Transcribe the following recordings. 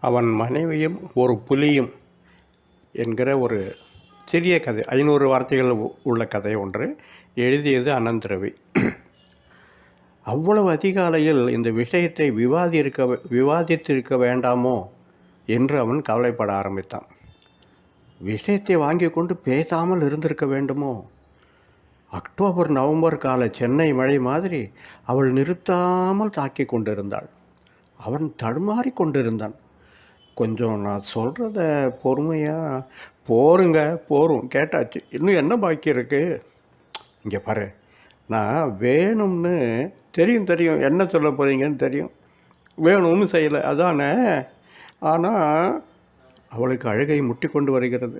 அவன் மனைவியும் ஒரு புலியும் என்கிற ஒரு சிறிய கதை, 500 வார்த்தைகள் உள்ள கதை ஒன்று. எழுதியது அனந்த் ரவி. அவ்வளவு அதிகாலையில் இந்த விஷயத்தை விவாதித்திருக்க வேண்டாமோ என்று அவன் கவலைப்பட ஆரம்பித்தான். விஷயத்தை வாங்கி கொண்டு பேசாமல் இருந்திருக்க வேண்டுமோ? அக்டோபர் நவம்பர் கால சென்னை மழை மாதிரி அவள் நிறுத்தாமல் தாக்கி கொண்டிருந்தாள். அவன் தடுமாறி கொண்டிருந்தான். கொஞ்சம் நான் சொல்கிறத பொறுமையாக போரும் கேட்டாச்சு, இன்னும் என்ன பாக்கி இருக்குது? இங்கே பாரு, நான் வேணும்னு தெரியும் என்ன சொல்ல போகிறீங்கன்னு தெரியும், வேணும்னு செய்யலை அதானே. ஆனால் அவளுக்கு அழுகை முட்டி கொண்டு வருகிறது.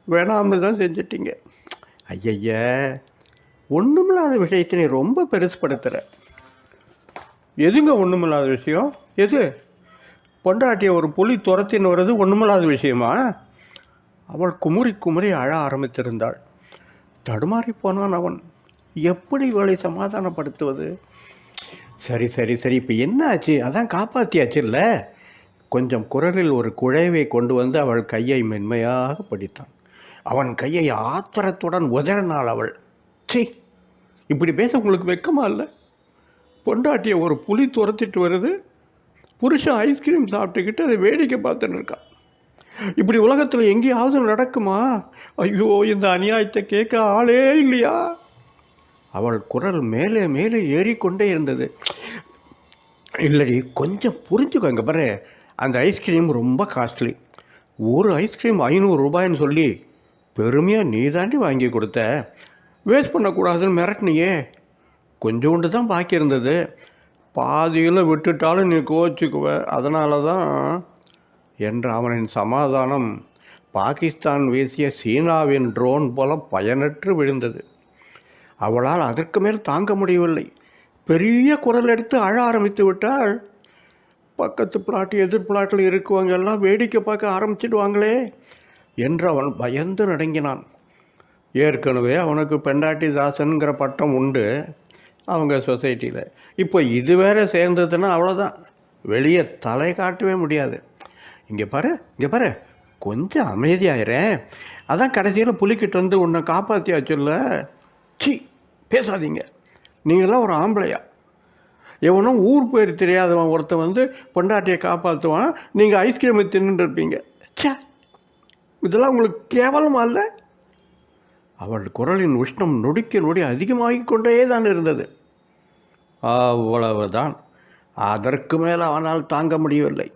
வேணாம்னு தான் செஞ்சிட்டீங்க. ஐய, ஒன்றுமில்லாத விஷயத்தை நீ ரொம்ப பெருசுப்படுத்துகிற. எதுங்க ஒன்றுமில்லாத விஷயம்? எது? பொண்டாட்டியை ஒரு புலி துரத்தின்னு வர்றது ஒன்றுமில்லாத விஷயமா? அவள் குமுறி அழ ஆரம்பித்திருந்தாள். தடுமாறி போனான் அவன். எப்படி இவளை சமாதானப்படுத்துவது? சரி, இப்போ என்ன ஆச்சு? அதான் காப்பாற்றியாச்சு இல்லை? கொஞ்சம் குரலில் ஒரு குழைவை கொண்டு வந்து அவள் கையை மென்மையாக பிடித்தான். அவன் கையை ஆத்திரத்துடன் உதறினாள் அவள். சீ, இப்படி பேச உங்களுக்கு வெக்கமா இல்லை? பொண்டாட்டியை ஒரு புலி துரத்திட்டு வருது, புருஷன் ஐஸ்கிரீம் சாப்பிட்டுக்கிட்டு அதை வேடிக்கை பார்த்துன்னு இருக்கான். இப்படி உலகத்தில் எங்கேயாவது நடக்குமா? ஐயோ, இந்த அநியாயத்தை கேட்க ஆளே இல்லையா? அவள் குரல் மேலே மேலே ஏறிக்கொண்டே இருந்தது. இல்லடி, கொஞ்சம் புரிஞ்சுக்கோங்க பாரு, அந்த ஐஸ்கிரீம் ரொம்ப காஸ்ட்லி. ஒரு ஐஸ்கிரீம் 500 ரூபாய்ன்னு சொல்லி பெருமையாக நீ தாண்டி வாங்கி கொடுத்த. வேஸ்ட் பண்ணக்கூடாதுன்னு மிரட்டினியே. கொஞ்சோண்டு தான் பாக்கி இருந்தது, பாதியில் விட்டுட்டாலும் நீ கோச்சிக்குவ, அதனால தான் என்ற அவனின் சமாதானம் பாகிஸ்தான் வீசிய சீனாவின் ட்ரோன் போல பயனற்று விழுந்தது. அவளால் அதற்கு மேல் தாங்க முடியவில்லை. பெரிய குரல் எடுத்து அழ ஆரம்பித்து விட்டாள். பக்கத்து பிளாட்டு எதிர் பிளாட்டில் இருக்குவங்க எல்லாம் வேடிக்கை பார்க்க ஆரம்பிச்சிடுவாங்களே என்று அவன் பயந்து நடுங்கினான். ஏற்கனவே அவனுக்கு பெண்டாட்டி தாசனுங்கிற பட்டம் உண்டு அவங்க சொசைட்டியில். இப்போ இது வேறு சேர்ந்ததுன்னா அவ்வளோதான், வெளியே தலை காட்டவே முடியாது. இங்கே பாரு, கொஞ்சம் அமைதியாகிறேன். அதான் கடைசியில் புலிக்கிட்டு வந்து உன்னை காப்பாற்றியாச்சுல்ல. சி, பேசாதீங்க. நீங்களாம் ஒரு ஆம்பளையா? எவனும் ஊர் பேர் தெரியாதவன் ஒருத்தன் வந்து பொண்டாட்டியை காப்பாற்றுவான், நீங்கள் ஐஸ்கிரீமை தின்னுட்டு இருப்பீங்க. சே, இதெல்லாம் உங்களுக்கு கேவலமா இல்லை? அவள் குரலின் உஷ்ணம் நொடிக்க நொடி அதிகமாகிக் கொண்டே தான் இருந்தது. அவ்வளவுதான். அதற்கு மேல் அவனால் தாங்க முடியவில்லை.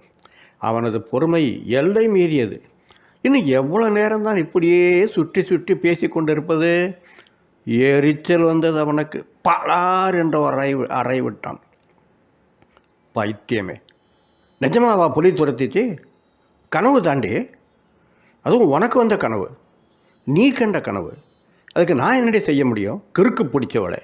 அவனது பொறுமை எல்லை மீறியது. இன்னும் எவ்வளோ நேரம்தான் இப்படியே சுற்றி பேசி கொண்டிருப்பது? எரிச்சல் வந்தது அவனுக்கு. பலார் என்ற அறை விட்டான். பைத்தியமே, நிஜமாவா புலி துரத்திச்சு? கனவு தாண்டி, அதுவும் உனக்கு வந்த கனவு, நீ கண்ட கனவு. அதுக்கு நான் என்னடி செய்ய முடியும்? கிறுக்கு பிடிச்சவளை.